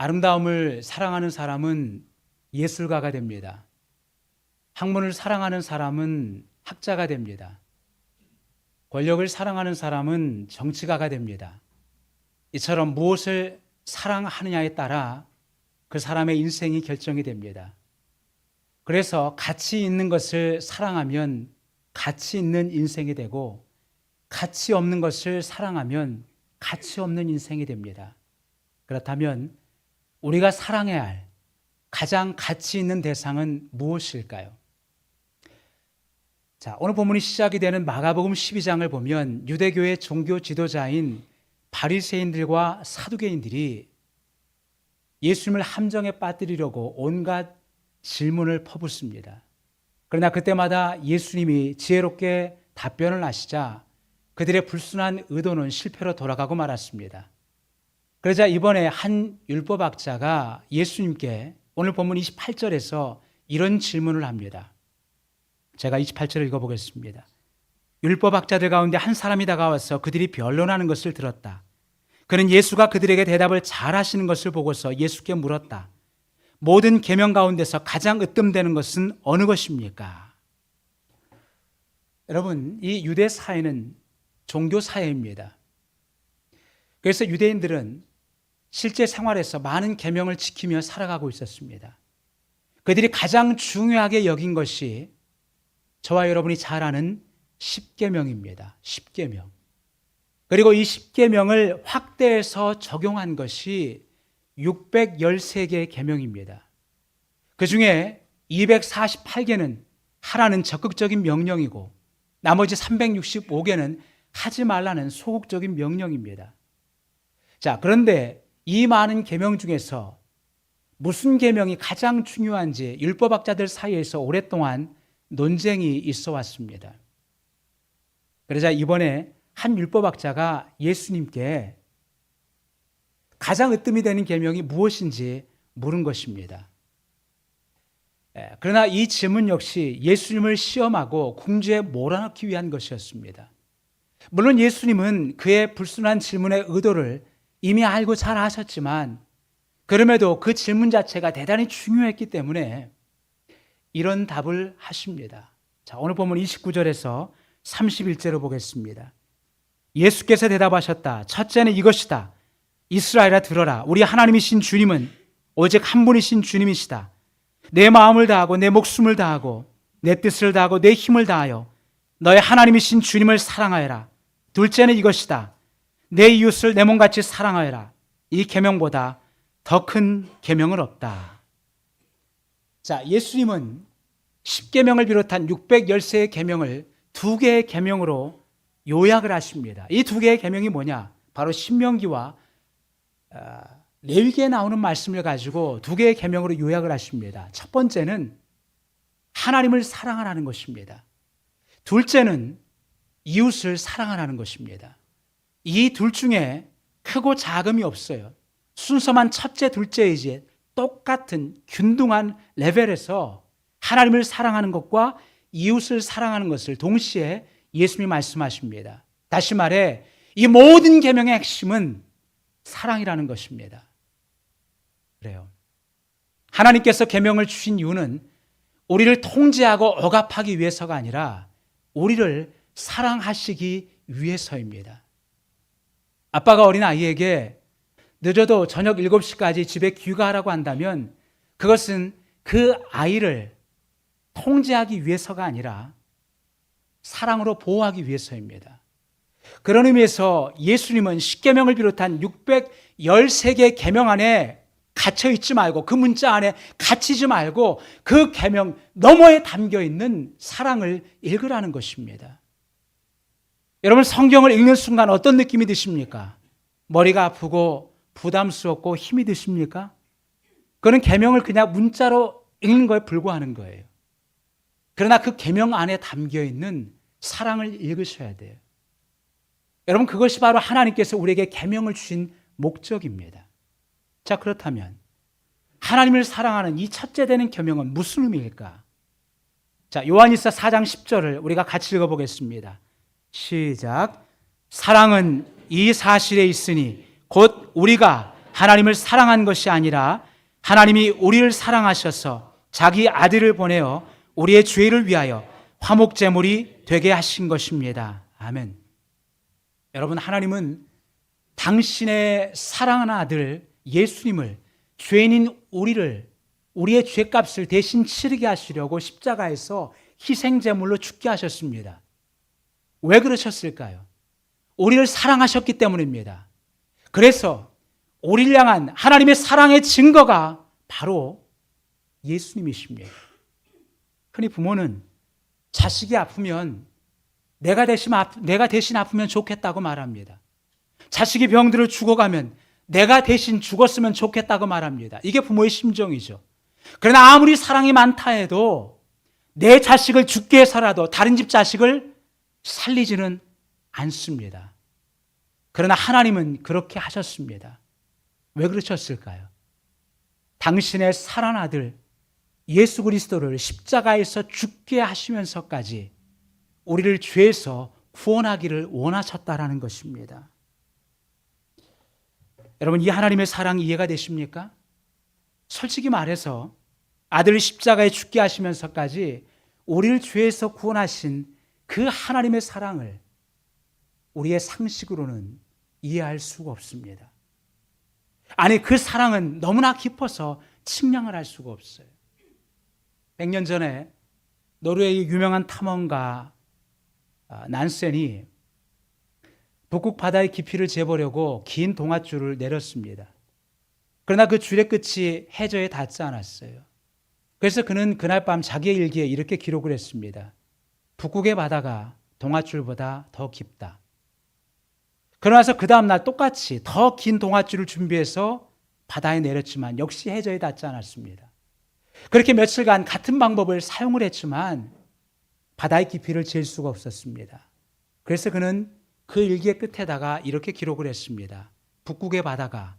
아름다움을 사랑하는 사람은 예술가가 됩니다. 학문을 사랑하는 사람은 학자가 됩니다. 권력을 사랑하는 사람은 정치가가 됩니다. 이처럼 무엇을 사랑하느냐에 따라 그 사람의 인생이 결정이 됩니다. 그래서 가치 있는 것을 사랑하면 가치 있는 인생이 되고, 가치 없는 것을 사랑하면 가치 없는 인생이 됩니다. 그렇다면 우리가 사랑해야 할 가장 가치 있는 대상은 무엇일까요? 자, 오늘 본문이 시작이 되는 마가복음 12장을 보면 유대교의 종교 지도자인 바리새인들과 사두개인들이 예수님을 함정에 빠뜨리려고 온갖 질문을 퍼붓습니다. 그러나 그때마다 예수님이 지혜롭게 답변을 하시자 그들의 불순한 의도는 실패로 돌아가고 말았습니다. 그러자 이번에 한 율법학자가 예수님께 오늘 본문 28절에서 이런 질문을 합니다. 제가 28절을 읽어보겠습니다. 율법학자들 가운데 한 사람이 다가와서 그들이 변론하는 것을 들었다. 그는 예수가 그들에게 대답을 잘하시는 것을 보고서 예수께 물었다. 모든 계명 가운데서 가장 으뜸되는 것은 어느 것입니까? 여러분, 이 유대 사회는 종교 사회입니다. 그래서 유대인들은 실제 생활에서 많은 계명을 지키며 살아가고 있었습니다. 그들이 가장 중요하게 여긴 것이 저와 여러분이 잘 아는 십계명입니다. 십계명. 그리고 이 십계명을 확대해서 적용한 것이 613개의 계명입니다. 그 중에 248개는 하라는 적극적인 명령이고 나머지 365개는 하지 말라는 소극적인 명령입니다. 자, 그런데 이 많은 계명 중에서 무슨 계명이 가장 중요한지 율법학자들 사이에서 오랫동안 논쟁이 있어 왔습니다. 그러자 이번에 한 율법학자가 예수님께 가장 으뜸이 되는 계명이 무엇인지 물은 것입니다. 그러나 이 질문 역시 예수님을 시험하고 궁지에 몰아넣기 위한 것이었습니다. 물론 예수님은 그의 불순한 질문의 의도를 이미 알고 잘 아셨지만 그럼에도 그 질문 자체가 대단히 중요했기 때문에 이런 답을 하십니다. 자, 오늘 본문 29절에서 31절을 보겠습니다. 예수께서 대답하셨다. 첫째는 이것이다. 이스라엘아 들어라. 우리 하나님이신 주님은 오직 한 분이신 주님이시다. 내 마음을 다하고 내 목숨을 다하고 내 뜻을 다하고 내 힘을 다하여 너의 하나님이신 주님을 사랑하여라. 둘째는 이것이다. 내 이웃을 내 몸같이 사랑하여라. 이 계명보다 더 큰 계명은 없다. 자, 예수님은 10계명을 비롯한 613개의 계명을 2개의 계명으로 요약을 하십니다. 이 2개의 계명이 뭐냐? 바로 신명기와 레위기에 나오는 말씀을 가지고 2개의 계명으로 요약을 하십니다. 첫 번째는 하나님을 사랑하라는 것입니다. 둘째는 이웃을 사랑하라는 것입니다. 이 둘 중에 크고 작음이 없어요. 순서만 첫째, 둘째이지 똑같은 균등한 레벨에서 하나님을 사랑하는 것과 이웃을 사랑하는 것을 동시에 예수님이 말씀하십니다. 다시 말해 이 모든 계명의 핵심은 사랑이라는 것입니다. 그래요. 하나님께서 계명을 주신 이유는 우리를 통제하고 억압하기 위해서가 아니라 우리를 사랑하시기 위해서입니다. 아빠가 어린 아이에게 늦어도 저녁 7시까지 집에 귀가하라고 한다면 그것은 그 아이를 통제하기 위해서가 아니라 사랑으로 보호하기 위해서입니다. 그런 의미에서 예수님은 십계명을 비롯한 613개의 계명 안에 갇혀 있지 말고 그 문자 안에 갇히지 말고 그 계명 너머에 담겨 있는 사랑을 읽으라는 것입니다. 여러분, 성경을 읽는 순간 어떤 느낌이 드십니까? 머리가 아프고 부담스럽고 힘이 드십니까? 그는 계명을 그냥 문자로 읽는 거에 불과하는 거예요. 그러나 그 계명 안에 담겨 있는 사랑을 읽으셔야 돼요. 여러분, 그것이 바로 하나님께서 우리에게 계명을 주신 목적입니다. 자, 그렇다면 하나님을 사랑하는 이 첫째 되는 계명은 무슨 의미일까? 자, 요한일서 4장 10절을 우리가 같이 읽어보겠습니다. 시작. 사랑은 이 사실에 있으니 곧 우리가 하나님을 사랑한 것이 아니라 하나님이 우리를 사랑하셔서 자기 아들을 보내어 우리의 죄를 위하여 화목제물이 되게 하신 것입니다. 아멘. 여러분, 하나님은 당신의 사랑하는 아들 예수님을, 죄인인 우리의 죄값을 대신 치르게 하시려고 십자가에서 희생제물로 죽게 하셨습니다. 왜 그러셨을까요? 우리를 사랑하셨기 때문입니다. 그래서 우리를 향한 하나님의 사랑의 증거가 바로 예수님이십니다. 흔히 부모는 자식이 아프면 내가 대신 아프면 좋겠다고 말합니다. 자식이 병들어 죽어가면 내가 대신 죽었으면 좋겠다고 말합니다. 이게 부모의 심정이죠. 그러나 아무리 사랑이 많다 해도 내 자식을 죽게 해서라도 다른 집 자식을 살리지는 않습니다. 그러나 하나님은 그렇게 하셨습니다. 왜 그러셨을까요? 당신의 사랑하는 아들 예수 그리스도를 십자가에서 죽게 하시면서까지 우리를 죄에서 구원하기를 원하셨다라는 것입니다. 여러분, 이 하나님의 사랑 이해가 되십니까? 솔직히 말해서 아들을 십자가에 죽게 하시면서까지 우리를 죄에서 구원하신 그 하나님의 사랑을 우리의 상식으로는 이해할 수가 없습니다. 아니, 그 사랑은 너무나 깊어서 측량을 할 수가 없어요. 100년 전에 노르웨이 유명한 탐험가 난센이 북극 바다의 깊이를 재보려고 긴 동아줄을 내렸습니다. 그러나 그 줄의 끝이 해저에 닿지 않았어요. 그래서 그는 그날 밤 자기의 일기에 이렇게 기록을 했습니다. 북극의 바다가 동아줄보다 더 깊다. 그러나서 그 다음날 똑같이 더 긴 동아줄을 준비해서 바다에 내렸지만 역시 해저에 닿지 않았습니다. 그렇게 며칠간 같은 방법을 사용을 했지만 바다의 깊이를 잴 수가 없었습니다. 그래서 그는 그 일기의 끝에다가 이렇게 기록을 했습니다. 북극의 바다가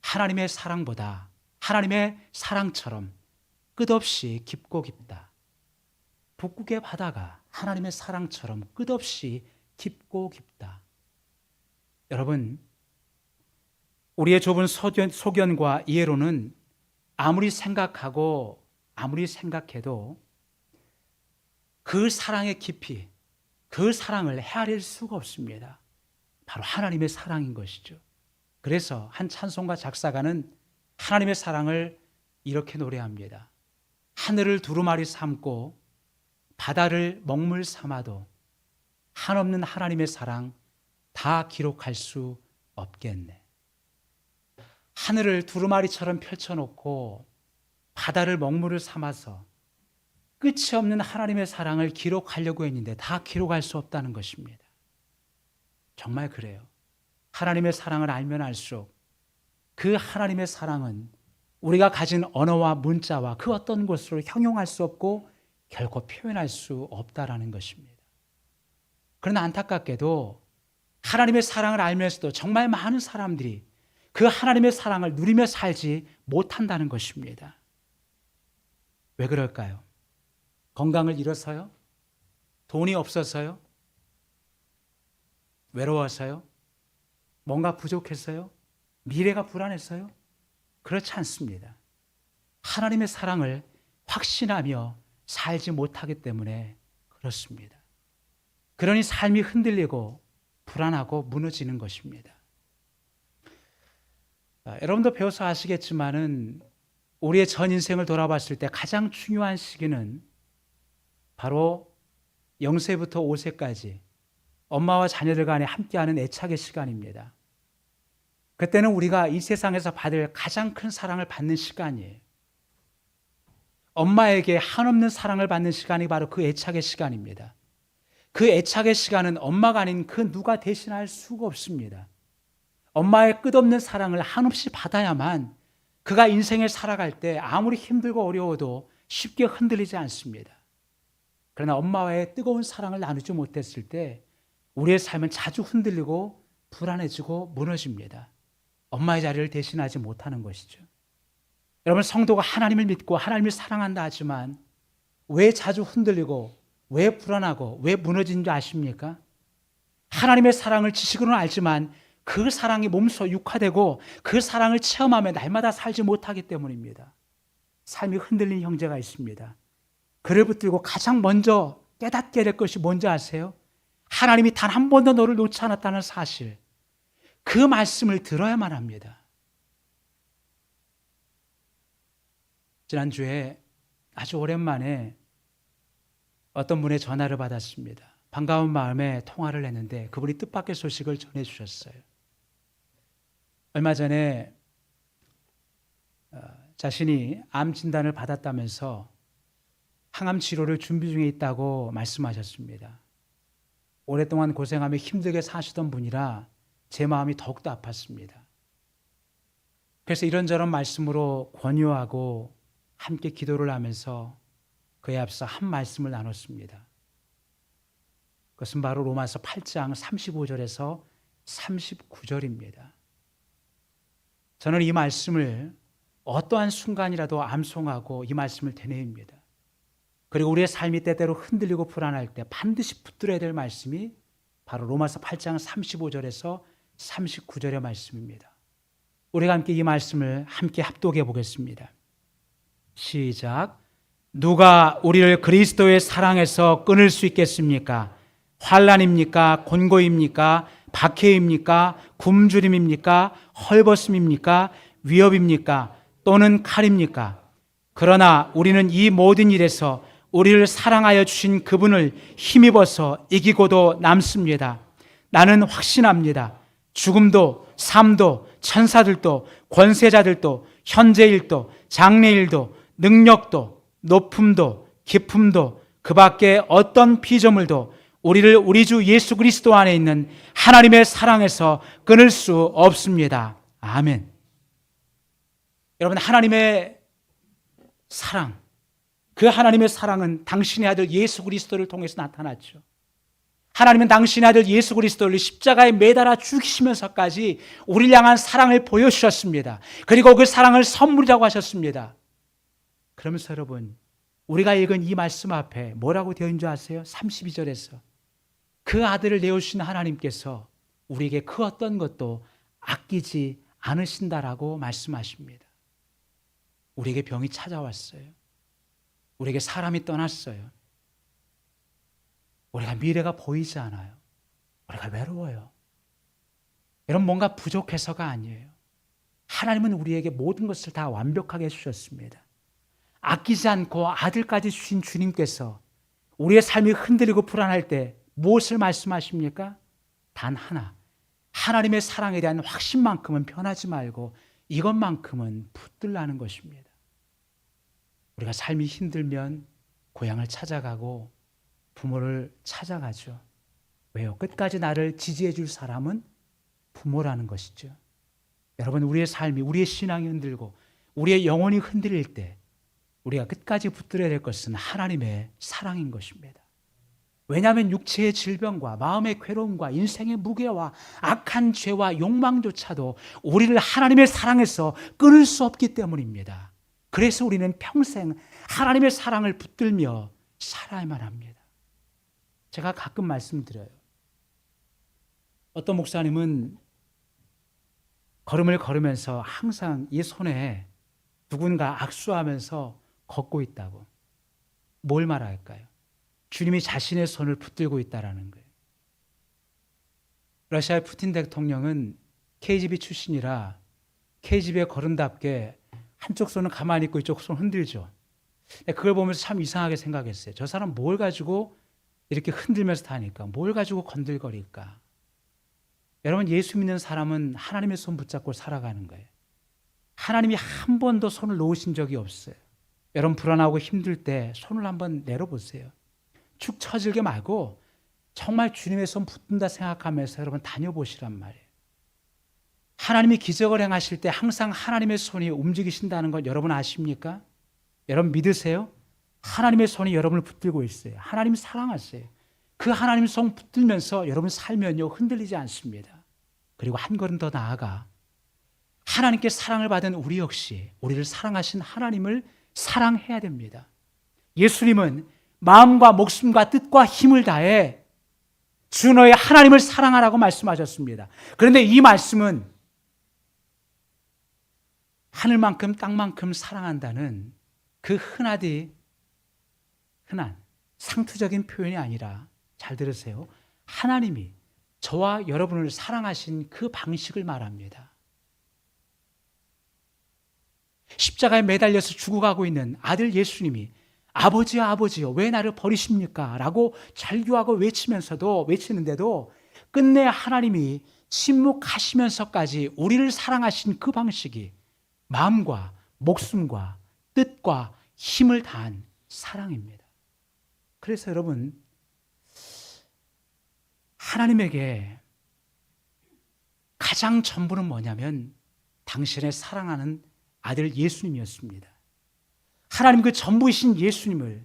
하나님의 사랑보다 하나님의 사랑처럼 끝없이 깊고 깊다. 북극의 바다가 하나님의 사랑처럼 끝없이 깊고 깊다. 여러분, 우리의 좁은 소견과 이해로는 아무리 생각하고 아무리 생각해도 그 사랑의 깊이, 그 사랑을 헤아릴 수가 없습니다. 바로 하나님의 사랑인 것이죠. 그래서 한 찬송가 작사가는 하나님의 사랑을 이렇게 노래합니다. 하늘을 두루마리 삼고 바다를 먹물 삼아도 한없는 하나님의 사랑 다 기록할 수 없겠네. 하늘을 두루마리처럼 펼쳐놓고 바다를 먹물을 삼아서 끝이 없는 하나님의 사랑을 기록하려고 했는데 다 기록할 수 없다는 것입니다. 정말 그래요. 하나님의 사랑을 알면 알수록 그 하나님의 사랑은 우리가 가진 언어와 문자와 그 어떤 것으로 형용할 수 없고 결코 표현할 수 없다라는 것입니다. 그러나 안타깝게도 하나님의 사랑을 알면서도 정말 많은 사람들이 그 하나님의 사랑을 누리며 살지 못한다는 것입니다. 왜 그럴까요? 건강을 잃어서요? 돈이 없어서요? 외로워서요? 뭔가 부족해서요? 미래가 불안해서요? 그렇지 않습니다. 하나님의 사랑을 확신하며 살지 못하기 때문에 그렇습니다. 그러니 삶이 흔들리고 불안하고 무너지는 것입니다. 여러분도 배워서 아시겠지만은 우리의 전 인생을 돌아봤을 때 가장 중요한 시기는 바로 0세부터 5세까지 엄마와 자녀들 간에 함께하는 애착의 시간입니다. 그때는 우리가 이 세상에서 받을 가장 큰 사랑을 받는 시간이에요. 엄마에게 한없는 사랑을 받는 시간이 바로 그 애착의 시간입니다. 그 애착의 시간은 엄마가 아닌 그 누가 대신할 수가 없습니다. 엄마의 끝없는 사랑을 한없이 받아야만 그가 인생을 살아갈 때 아무리 힘들고 어려워도 쉽게 흔들리지 않습니다. 그러나 엄마와의 뜨거운 사랑을 나누지 못했을 때 우리의 삶은 자주 흔들리고 불안해지고 무너집니다. 엄마의 자리를 대신하지 못하는 것이죠. 여러분, 성도가 하나님을 믿고 하나님을 사랑한다 하지만 왜 자주 흔들리고 왜 불안하고 왜 무너지는지 아십니까? 하나님의 사랑을 지식으로는 알지만 그 사랑이 몸소 육화되고 그 사랑을 체험하며 날마다 살지 못하기 때문입니다. 삶이 흔들린 형제가 있습니다. 그를 붙들고 가장 먼저 깨닫게 될 것이 뭔지 아세요? 하나님이 단 한 번도 너를 놓지 않았다는 사실. 그 말씀을 들어야만 합니다. 지난주에 아주 오랜만에 어떤 분의 전화를 받았습니다. 반가운 마음에 통화를 했는데 그분이 뜻밖의 소식을 전해주셨어요. 얼마 전에 자신이 암 진단을 받았다면서 항암 치료를 준비 중에 있다고 말씀하셨습니다. 오랫동안 고생하며 힘들게 사시던 분이라 제 마음이 더욱더 아팠습니다. 그래서 이런저런 말씀으로 권유하고 함께 기도를 하면서 그에 앞서 한 말씀을 나눴습니다. 그것은 바로 로마서 8장 35절에서 39절입니다. 저는 이 말씀을 어떠한 순간이라도 암송하고 이 말씀을 되뇌입니다. 그리고 우리의 삶이 때때로 흔들리고 불안할 때 반드시 붙들어야 될 말씀이 바로 로마서 8장 35절에서 39절의 말씀입니다. 우리가 함께 이 말씀을 함께 합독해 보겠습니다. 시작. 누가 우리를 그리스도의 사랑에서 끊을 수 있겠습니까? 환난입니까? 곤고입니까? 박해입니까? 굶주림입니까? 헐벗음입니까? 위협입니까? 또는 칼입니까? 그러나 우리는 이 모든 일에서 우리를 사랑하여 주신 그분을 힘입어서 이기고도 남습니다. 나는 확신합니다. 죽음도 삶도 천사들도 권세자들도 현재일도 장래일도 능력도 높음도 깊음도 그 밖에 어떤 피조물도 우리를 우리 주 예수 그리스도 안에 있는 하나님의 사랑에서 끊을 수 없습니다. 아멘. 여러분, 하나님의 사랑, 그 하나님의 사랑은 당신의 아들 예수 그리스도를 통해서 나타났죠. 하나님은 당신의 아들 예수 그리스도를 십자가에 매달아 죽이시면서까지 우리를 향한 사랑을 보여주셨습니다. 그리고 그 사랑을 선물이라고 하셨습니다. 그러면서 여러분, 우리가 읽은 이 말씀 앞에 뭐라고 되어 있는 줄 아세요? 32절에서 그 아들을 내어주신 하나님께서 우리에게 그 어떤 것도 아끼지 않으신다라고 말씀하십니다. 우리에게 병이 찾아왔어요. 우리에게 사람이 떠났어요. 우리가 미래가 보이지 않아요. 우리가 외로워요. 여러분, 뭔가 부족해서가 아니에요. 하나님은 우리에게 모든 것을 다 완벽하게 해주셨습니다. 아끼지 않고 아들까지 주신 주님께서 우리의 삶이 흔들리고 불안할 때 무엇을 말씀하십니까? 단 하나, 하나님의 사랑에 대한 확신만큼은 변하지 말고 이것만큼은 붙들라는 것입니다. 우리가 삶이 힘들면 고향을 찾아가고 부모를 찾아가죠. 왜요? 끝까지 나를 지지해 줄 사람은 부모라는 것이죠. 여러분, 우리의 삶이, 우리의 신앙이 흔들고 우리의 영혼이 흔들릴 때 우리가 끝까지 붙들어야 될 것은 하나님의 사랑인 것입니다. 왜냐하면 육체의 질병과 마음의 괴로움과 인생의 무게와 악한 죄와 욕망조차도 우리를 하나님의 사랑에서 끊을 수 없기 때문입니다. 그래서 우리는 평생 하나님의 사랑을 붙들며 살아야만 합니다. 제가 가끔 말씀드려요. 어떤 목사님은 걸음을 걸으면서 항상 이 손에 누군가 악수하면서 걷고 있다고. 뭘 말할까요? 주님이 자신의 손을 붙들고 있다라는 거예요. 러시아의 푸틴 대통령은 KGB 출신이라 KGB의 걸음답게 한쪽 손은 가만히 있고 이쪽 손 흔들죠. 그걸 보면서 참 이상하게 생각했어요. 저 사람 뭘 가지고 이렇게 흔들면서 다니까? 뭘 가지고 건들거릴까? 여러분, 예수 믿는 사람은 하나님의 손 붙잡고 살아가는 거예요. 하나님이 한 번도 손을 놓으신 적이 없어요. 여러분, 불안하고 힘들 때 손을 한번 내려보세요. 축 처질게 말고 정말 주님의 손 붙든다 생각하면서 여러분 다녀보시란 말이에요. 하나님이 기적을 행하실 때 항상 하나님의 손이 움직이신다는 건 여러분 아십니까? 여러분 믿으세요? 하나님의 손이 여러분을 붙들고 있어요. 하나님 사랑하세요. 그 하나님 손 붙들면서 여러분 살면요 흔들리지 않습니다. 그리고 한 걸음 더 나아가 하나님께 사랑을 받은 우리 역시 우리를 사랑하신 하나님을 사랑해야 됩니다. 예수님은 마음과 목숨과 뜻과 힘을 다해 주 너의 하나님을 사랑하라고 말씀하셨습니다. 그런데 이 말씀은 하늘만큼 땅만큼 사랑한다는 그 흔한 상투적인 표현이 아니라, 잘 들으세요, 하나님이 저와 여러분을 사랑하신 그 방식을 말합니다. 십자가에 매달려서 죽어가고 있는 아들 예수님이 아버지여 아버지여 왜 나를 버리십니까? 라고 절규하고 외치는데도 끝내 하나님이 침묵하시면서까지 우리를 사랑하신 그 방식이 마음과 목숨과 뜻과 힘을 다한 사랑입니다. 그래서 여러분, 하나님에게 가장 전부는 뭐냐면 당신의 사랑하는 아들 예수님이었습니다. 하나님 그 전부이신 예수님을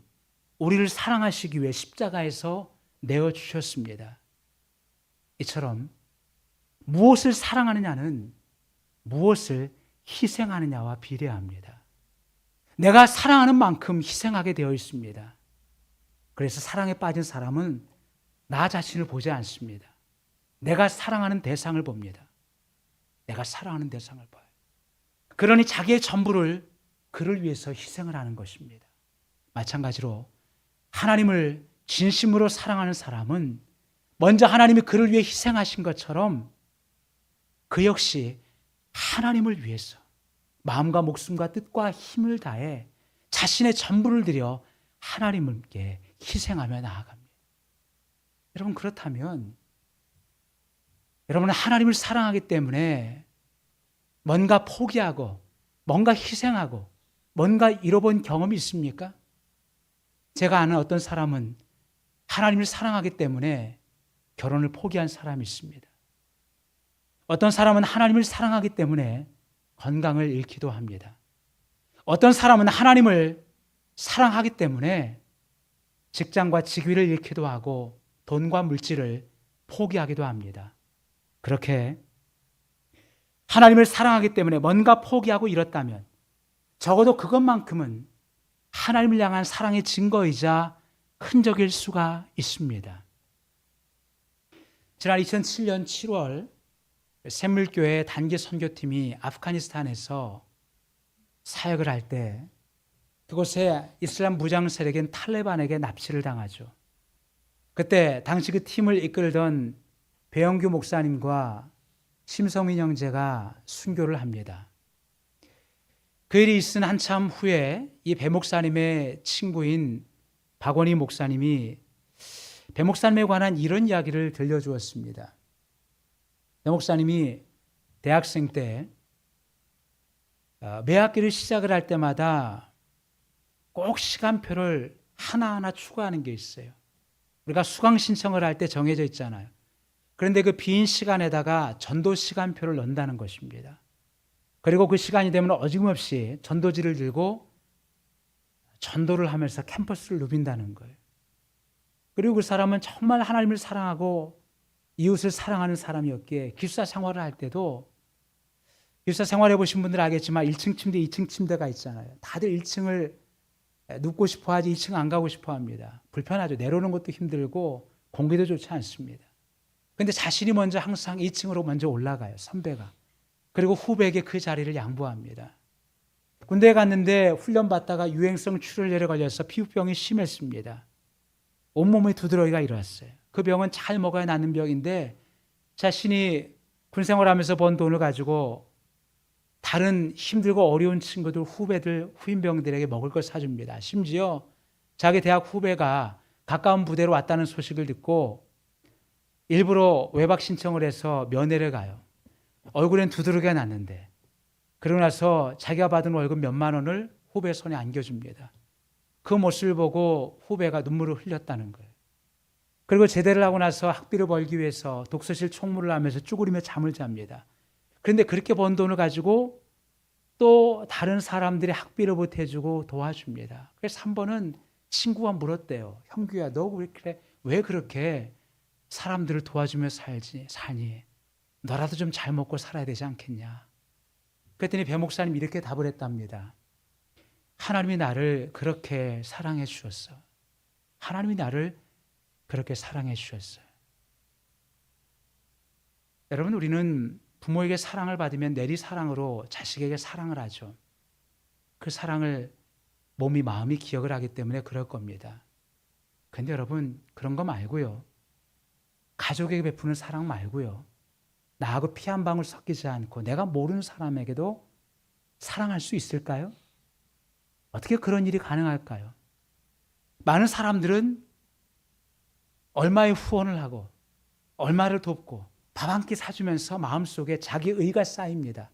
우리를 사랑하시기 위해 십자가에서 내어주셨습니다. 이처럼 무엇을 사랑하느냐는 무엇을 희생하느냐와 비례합니다. 내가 사랑하는 만큼 희생하게 되어 있습니다. 그래서 사랑에 빠진 사람은 나 자신을 보지 않습니다. 내가 사랑하는 대상을 봅니다. 내가 사랑하는 대상을 봐요. 그러니 자기의 전부를 그를 위해서 희생을 하는 것입니다. 마찬가지로 하나님을 진심으로 사랑하는 사람은 먼저 하나님이 그를 위해 희생하신 것처럼 그 역시 하나님을 위해서 마음과 목숨과 뜻과 힘을 다해 자신의 전부를 들여 하나님께 희생하며 나아갑니다. 여러분, 그렇다면 여러분은 하나님을 사랑하기 때문에 뭔가 포기하고 뭔가 희생하고 뭔가 잃어본 경험이 있습니까? 제가 아는 어떤 사람은 하나님을 사랑하기 때문에 결혼을 포기한 사람이 있습니다. 어떤 사람은 하나님을 사랑하기 때문에 건강을 잃기도 합니다. 어떤 사람은 하나님을 사랑하기 때문에 직장과 직위를 잃기도 하고 돈과 물질을 포기하기도 합니다. 그렇게 하나님을 사랑하기 때문에 뭔가 포기하고 잃었다면 적어도 그것만큼은 하나님을 향한 사랑의 증거이자 흔적일 수가 있습니다. 지난 2007년 7월 샘물교회 단기 선교팀이 아프가니스탄에서 사역을 할 때 그곳에 이슬람 무장 세력인 탈레반에게 납치를 당하죠. 그때 당시 그 팀을 이끌던 배영규 목사님과 심성민 형제가 순교를 합니다. 그 일이 있은 한참 후에 이 배 목사님의 친구인 박원희 목사님이 배 목사님에 관한 이런 이야기를 들려주었습니다. 배 목사님이 대학생 때 매 학기를 시작을 할 때마다 꼭 시간표를 하나하나 추가하는 게 있어요. 우리가 수강 신청을 할 때 정해져 있잖아요. 그런데 그 빈 시간에다가 전도 시간표를 넣는다는 것입니다. 그리고 그 시간이 되면 어김없이 전도지를 들고 전도를 하면서 캠퍼스를 누빈다는 거예요. 그리고 그 사람은 정말 하나님을 사랑하고 이웃을 사랑하는 사람이었기에 기숙사 생활을 할 때도, 기숙사 생활해 보신 분들은 알겠지만 1층 침대, 2층 침대가 있잖아요. 다들 1층을 눕고 싶어 하지 2층 안 가고 싶어 합니다. 불편하죠. 내려오는 것도 힘들고 공기도 좋지 않습니다. 그런데 자신이 먼저 항상 2층으로 먼저 올라가요. 선배가. 그리고 후배에게 그 자리를 양보합니다. 군대에 갔는데 훈련 받다가 유행성 출혈열에 걸려서 피부병이 심했습니다. 온몸에 두드러기가 일어났어요. 그 병은 잘 먹어야 낫는 병인데 자신이 군 생활하면서 번 돈을 가지고 다른 힘들고 어려운 친구들, 후배들, 후임병들에게 먹을 걸 사줍니다. 심지어 자기 대학 후배가 가까운 부대로 왔다는 소식을 듣고 일부러 외박 신청을 해서 면회를 가요. 얼굴엔 두드러기가 났는데 그러고 나서 자기가 받은 월급 몇만 원을 후배 손에 안겨줍니다. 그 모습을 보고 후배가 눈물을 흘렸다는 거예요. 그리고 제대를 하고 나서 학비를 벌기 위해서 독서실 총무를 하면서 쭈그리며 잠을 잡니다. 그런데 그렇게 번 돈을 가지고 또 다른 사람들이 학비를 보태주고 도와줍니다. 그래서 한 번은 친구가 물었대요. 형규야, 너 왜 그렇게 사람들을 도와주며 사니? 너라도 좀 잘 먹고 살아야 되지 않겠냐? 그랬더니 배 목사님이 이렇게 답을 했답니다. 하나님이 나를 그렇게 사랑해 주셨어. 하나님이 나를 그렇게 사랑해 주셨어요. 여러분, 우리는 부모에게 사랑을 받으면 내리 사랑으로 자식에게 사랑을 하죠. 그 사랑을 몸이 마음이 기억을 하기 때문에 그럴 겁니다. 근데 여러분, 그런 거 말고요. 가족에게 베푸는 사랑 말고요. 나하고 피 한 방울 섞이지 않고 내가 모르는 사람에게도 사랑할 수 있을까요? 어떻게 그런 일이 가능할까요? 많은 사람들은 얼마의 후원을 하고 얼마를 돕고 밥 한 끼 사주면서 마음속에 자기 의가 쌓입니다.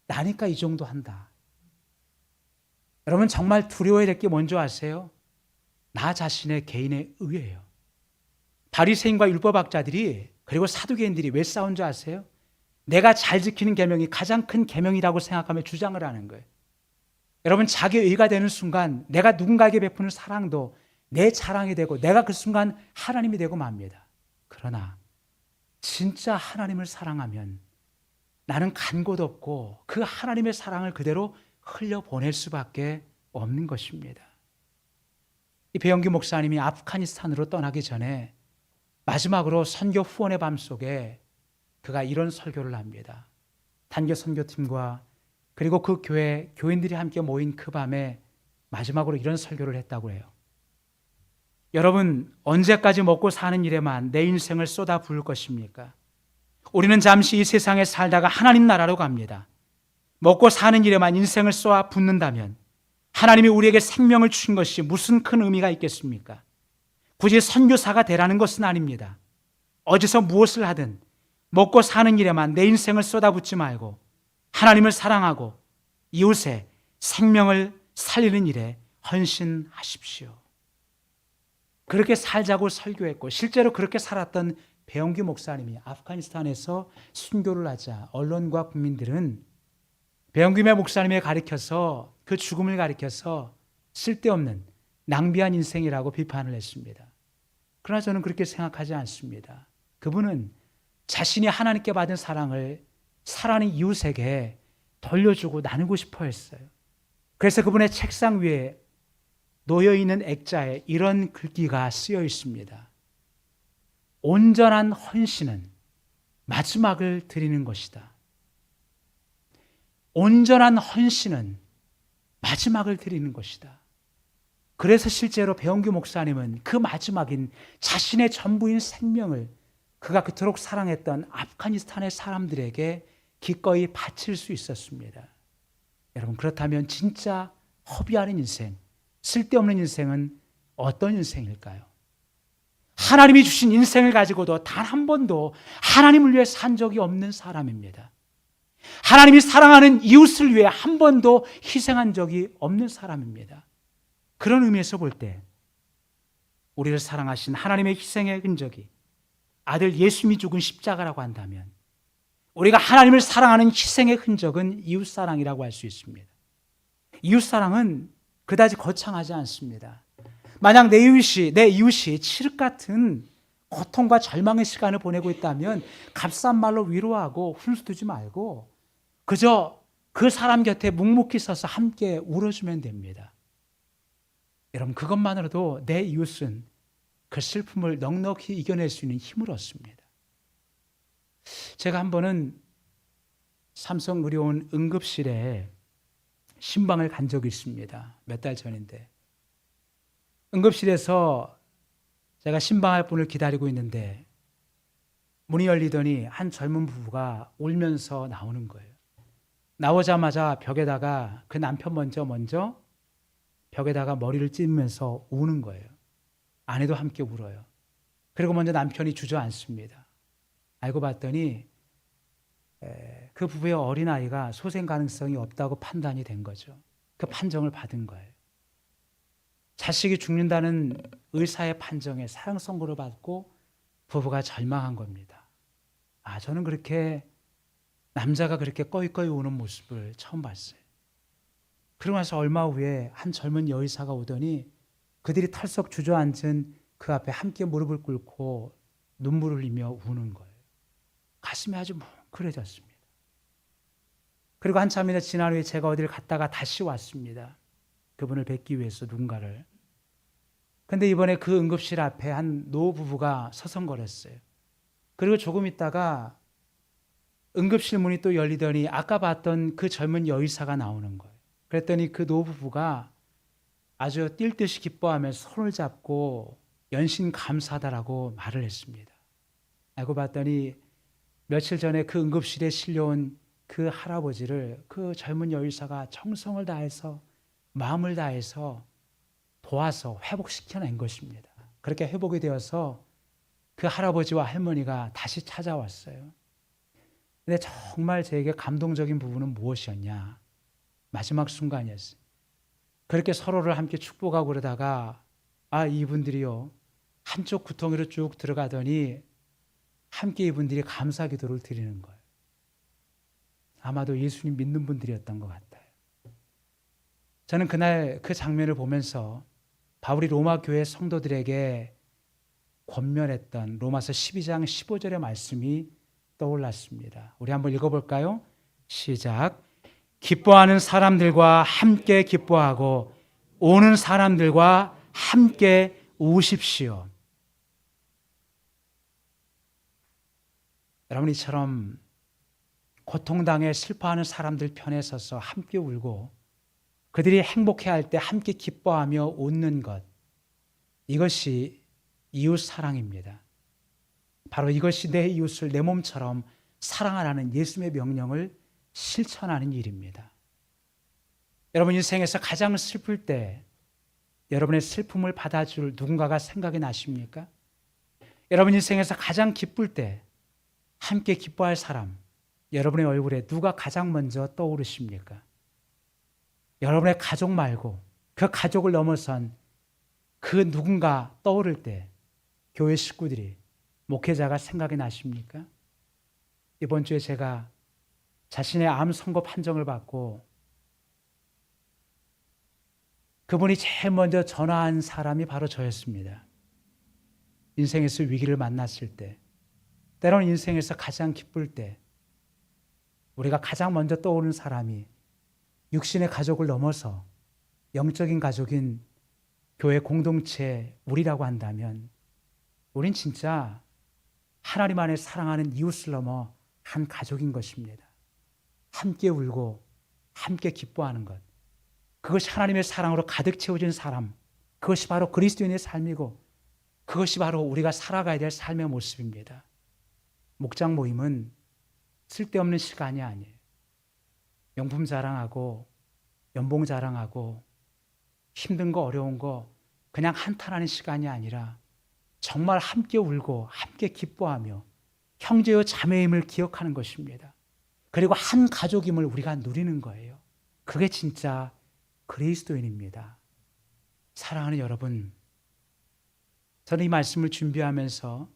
나니까 이 정도 한다. 여러분, 정말 두려워야 될 게 뭔지 아세요? 나 자신의 개인의 의예요. 바리새인과 율법학자들이 그리고 사두개인들이 왜 싸운 줄 아세요? 내가 잘 지키는 계명이 가장 큰 계명이라고 생각하며 주장을 하는 거예요. 여러분, 자기 의가 되는 순간 내가 누군가에게 베푸는 사랑도 내 자랑이 되고 내가 그 순간 하나님이 되고 맙니다. 그러나 진짜 하나님을 사랑하면 나는 간 곳 없고 그 하나님의 사랑을 그대로 흘려보낼 수밖에 없는 것입니다. 이 배영규 목사님이 아프가니스탄으로 떠나기 전에 마지막으로 선교 후원의 밤 속에 그가 이런 설교를 합니다. 단교 선교팀과 그리고 그 교회 교인들이 함께 모인 그 밤에 마지막으로 이런 설교를 했다고 해요. 여러분, 언제까지 먹고 사는 일에만 내 인생을 쏟아 부을 것입니까? 우리는 잠시 이 세상에 살다가 하나님 나라로 갑니다. 먹고 사는 일에만 인생을 쏟아 붓는다면 하나님이 우리에게 생명을 주신 것이 무슨 큰 의미가 있겠습니까? 굳이 선교사가 되라는 것은 아닙니다. 어디서 무엇을 하든 먹고 사는 일에만 내 인생을 쏟아붓지 말고 하나님을 사랑하고 이웃의 생명을 살리는 일에 헌신하십시오. 그렇게 살자고 설교했고 실제로 그렇게 살았던 배영규 목사님이 아프가니스탄에서 순교를 하자 언론과 국민들은 배영규 목사님을 가리켜서 그 죽음을 가리켜서 쓸데없는 낭비한 인생이라고 비판을 했습니다. 그러나 저는 그렇게 생각하지 않습니다. 그분은 자신이 하나님께 받은 사랑을 사랑하는 이웃에게 돌려주고 나누고 싶어 했어요. 그래서 그분의 책상 위에 놓여있는 액자에 이런 글귀가 쓰여 있습니다. 온전한 헌신은 마지막을 드리는 것이다. 온전한 헌신은 마지막을 드리는 것이다. 그래서 실제로 배영규 목사님은 그 마지막인 자신의 전부인 생명을 그가 그토록 사랑했던 아프가니스탄의 사람들에게 기꺼이 바칠 수 있었습니다. 여러분, 그렇다면 진짜 허비하는 인생, 쓸데없는 인생은 어떤 인생일까요? 하나님이 주신 인생을 가지고도 단 한 번도 하나님을 위해 산 적이 없는 사람입니다. 하나님이 사랑하는 이웃을 위해 한 번도 희생한 적이 없는 사람입니다. 그런 의미에서 볼 때 우리를 사랑하신 하나님의 희생의 흔적이 아들 예수님이 죽은 십자가라고 한다면 우리가 하나님을 사랑하는 희생의 흔적은 이웃사랑이라고 할 수 있습니다. 이웃사랑은 그다지 거창하지 않습니다. 만약 내 이웃이 칠흑 같은 고통과 절망의 시간을 보내고 있다면 값싼 말로 위로하고 훈수두지 말고 그저 그 사람 곁에 묵묵히 서서 함께 울어주면 됩니다. 여러분, 그것만으로도 내 이웃은 그 슬픔을 넉넉히 이겨낼 수 있는 힘을 얻습니다. 제가 한 번은 삼성의료원 응급실에 신방을 간 적이 있습니다. 몇 달 전인데 응급실에서 제가 신방할 분을 기다리고 있는데 문이 열리더니 한 젊은 부부가 울면서 나오는 거예요. 나오자마자 벽에다가 그 남편 먼저 벽에다가 머리를 찝으면서 우는 거예요. 아내도 함께 울어요. 그리고 먼저 남편이 주저앉습니다. 알고 봤더니 그 부부의 어린아이가 소생 가능성이 없다고 판단이 된 거죠. 그 판정을 받은 거예요. 자식이 죽는다는 의사의 판정에 사형 선고를 받고 부부가 절망한 겁니다. 저는 그렇게 남자가 그렇게 꺼이꺼이 우는 모습을 처음 봤어요. 그러고 나서 얼마 후에 한 젊은 여의사가 오더니 그들이 털썩 주저앉은 그 앞에 함께 무릎을 꿇고 눈물을 흘리며 우는 거예요. 가슴이 아주 뭉클해졌습니다. 그리고 한참이나 지난 후에 제가 어디를 갔다가 다시 왔습니다. 그분을 뵙기 위해서 누군가를. 근데 이번에 그 응급실 앞에 한 노부부가 서성거렸어요. 그리고 조금 있다가 응급실 문이 또 열리더니 아까 봤던 그 젊은 여의사가 나오는 거예요. 그랬더니 그 노부부가 아주 뛸 듯이 기뻐하면서 손을 잡고 연신 감사하다라고 말을 했습니다. 알고 봤더니 며칠 전에 그 응급실에 실려온 그 할아버지를 그 젊은 여의사가 정성을 다해서 마음을 다해서 도와서 회복시켜낸 것입니다. 그렇게 회복이 되어서 그 할아버지와 할머니가 다시 찾아왔어요. 근데 정말 저에게 감동적인 부분은 무엇이었냐? 마지막 순간이었어요. 그렇게 서로를 함께 축복하고 그러다가 이분들이요. 한쪽 구덩이로 쭉 들어가더니 함께 이분들이 감사 기도를 드리는 거예요. 아마도 예수님 믿는 분들이었던 것 같아요. 저는 그날 그 장면을 보면서 바울이 로마 교회 성도들에게 권면했던 로마서 12장 15절의 말씀이 떠올랐습니다. 우리 한번 읽어볼까요? 시작. 기뻐하는 사람들과 함께 기뻐하고 우는 사람들과 함께 우십시오. 여러분, 이처럼 고통당해 슬퍼하는 사람들 편에 서서 함께 울고 그들이 행복해할 때 함께 기뻐하며 웃는 것, 이것이 이웃 사랑입니다. 바로 이것이 내 이웃을 내 몸처럼 사랑하라는 예수님의 명령을 실천하는 일입니다. 여러분 인생에서 가장 슬플 때 여러분의 슬픔을 받아줄 누군가가 생각이 나십니까? 여러분 인생에서 가장 기쁠 때 함께 기뻐할 사람, 여러분의 얼굴에 누가 가장 먼저 떠오르십니까? 여러분의 가족 말고 그 가족을 넘어선 그 누군가 떠오를 때 교회 식구들이, 목회자가 생각이 나십니까? 이번 주에 제가 자신의 암 선고 판정을 받고 그분이 제일 먼저 전화한 사람이 바로 저였습니다. 인생에서 위기를 만났을 때, 때로는 인생에서 가장 기쁠 때 우리가 가장 먼저 떠오르는 사람이 육신의 가족을 넘어서 영적인 가족인 교회 공동체 우리라고 한다면 우린 진짜 하나님 안에 사랑하는 이웃을 넘어 한 가족인 것입니다. 함께 울고 함께 기뻐하는 것, 그것이 하나님의 사랑으로 가득 채워진 사람, 그것이 바로 그리스도인의 삶이고 그것이 바로 우리가 살아가야 될 삶의 모습입니다. 목장 모임은 쓸데없는 시간이 아니에요. 명품 자랑하고 연봉 자랑하고 힘든 거 어려운 거 그냥 한탄하는 시간이 아니라 정말 함께 울고 함께 기뻐하며 형제요 자매임을 기억하는 것입니다. 그리고 한 가족임을 우리가 누리는 거예요. 그게 진짜 그리스도인입니다. 사랑하는 여러분, 저는 이 말씀을 준비하면서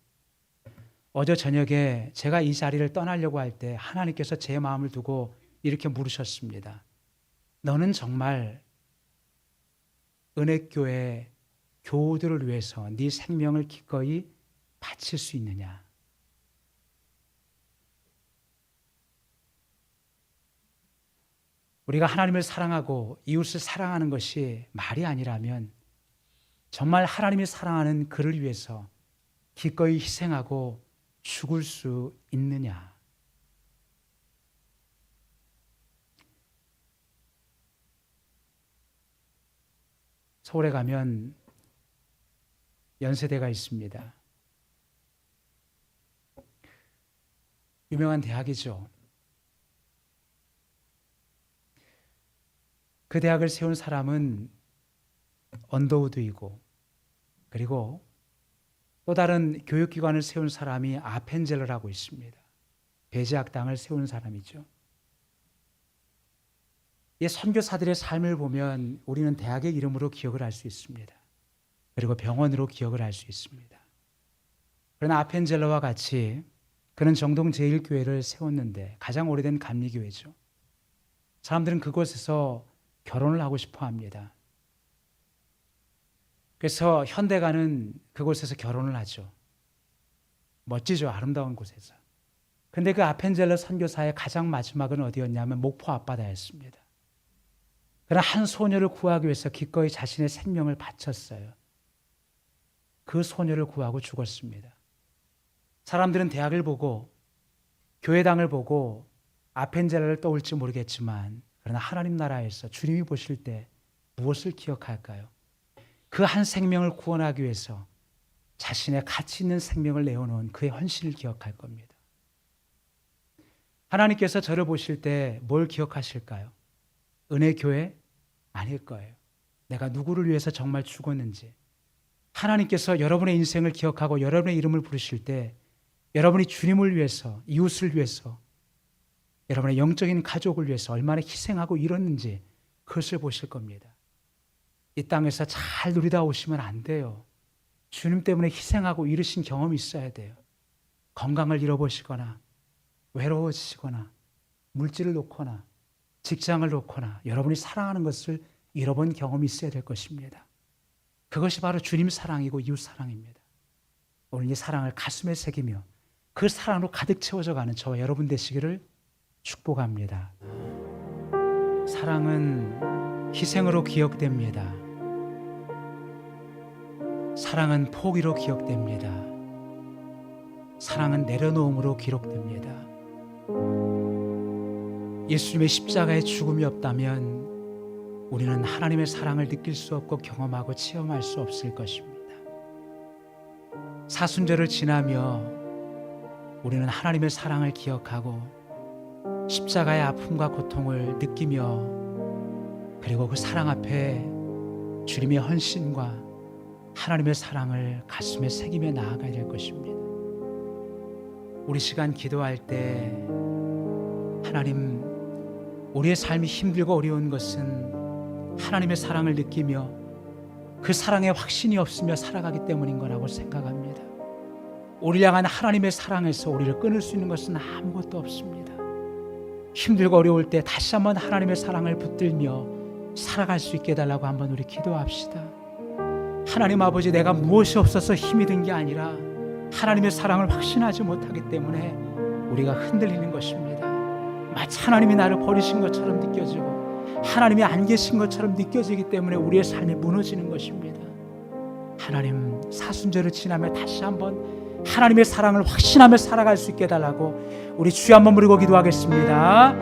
어제 저녁에 제가 이 자리를 떠나려고 할 때 하나님께서 제 마음을 두고 이렇게 물으셨습니다. 너는 정말 은혜교회 교우들을 위해서 네 생명을 기꺼이 바칠 수 있느냐? 우리가 하나님을 사랑하고 이웃을 사랑하는 것이 말이 아니라면 정말 하나님이 사랑하는 그를 위해서 기꺼이 희생하고 죽을 수 있느냐? 서울에 가면 연세대가 있습니다. 유명한 대학이죠. 그 대학을 세운 사람은 언더우드이고, 그리고 또 다른 교육기관을 세운 사람이 아펜젤러라고 있습니다. 배제학당을 세운 사람이죠. 이 선교사들의 삶을 보면 우리는 대학의 이름으로 기억을 할 수 있습니다. 그리고 병원으로 기억을 할 수 있습니다. 그러나 아펜젤러와 같이 그는 정동 제1교회를 세웠는데 가장 오래된 감리교회죠. 사람들은 그곳에서 결혼을 하고 싶어 합니다. 그래서 현대가는 그곳에서 결혼을 하죠. 멋지죠. 아름다운 곳에서. 근데 그 아펜젤러 선교사의 가장 마지막은 어디였냐면 목포 앞바다였습니다. 그러나 한 소녀를 구하기 위해서 기꺼이 자신의 생명을 바쳤어요. 그 소녀를 구하고 죽었습니다. 사람들은 대학을 보고 교회당을 보고 아펜젤라를 떠올지 모르겠지만 그러나 하나님 나라에서 주님이 보실 때 무엇을 기억할까요? 그 한 생명을 구원하기 위해서 자신의 가치 있는 생명을 내어놓은 그의 헌신을 기억할 겁니다. 하나님께서 저를 보실 때 뭘 기억하실까요? 은혜교회? 아닐 거예요. 내가 누구를 위해서 정말 죽었는지. 하나님께서 여러분의 인생을 기억하고 여러분의 이름을 부르실 때 여러분이 주님을 위해서, 이웃을 위해서, 여러분의 영적인 가족을 위해서 얼마나 희생하고 이뤘는지 그것을 보실 겁니다. 이 땅에서 잘 누리다 오시면 안 돼요. 주님 때문에 희생하고 이루신 경험이 있어야 돼요. 건강을 잃어보시거나 외로워지시거나 물질을 놓거나 직장을 놓거나 여러분이 사랑하는 것을 잃어본 경험이 있어야 될 것입니다. 그것이 바로 주님 사랑이고 이웃 사랑입니다. 오늘 이 사랑을 가슴에 새기며 그 사랑으로 가득 채워져가는 저와 여러분 되시기를 축복합니다. 사랑은 희생으로 기억됩니다. 사랑은 포기로 기억됩니다. 사랑은 내려놓음으로 기록됩니다. 예수님의 십자가의 죽음이 없다면 우리는 하나님의 사랑을 느낄 수 없고 경험하고 체험할 수 없을 것입니다. 사순절을 지나며 우리는 하나님의 사랑을 기억하고 십자가의 아픔과 고통을 느끼며 그리고 그 사랑 앞에 주님의 헌신과 하나님의 사랑을 가슴에 새기며 나아가야 될 것입니다. 우리 시간 기도할 때 하나님, 우리의 삶이 힘들고 어려운 것은 하나님의 사랑을 느끼며 그 사랑에 확신이 없으며 살아가기 때문인 거라고 생각합니다. 우리를 향한 하나님의 사랑에서 우리를 끊을 수 있는 것은 아무것도 없습니다. 힘들고 어려울 때 다시 한번 하나님의 사랑을 붙들며 살아갈 수 있게 해달라고 한번 우리 기도합시다. 하나님 아버지, 내가 무엇이 없어서 힘이 든 게 아니라 하나님의 사랑을 확신하지 못하기 때문에 우리가 흔들리는 것입니다. 마치 하나님이 나를 버리신 것처럼 느껴지고 하나님이 안 계신 것처럼 느껴지기 때문에 우리의 삶이 무너지는 것입니다. 하나님, 사순절을 지나며 다시 한번 하나님의 사랑을 확신하며 살아갈 수 있게 해달라고 우리 주여 한번 부르고 기도하겠습니다.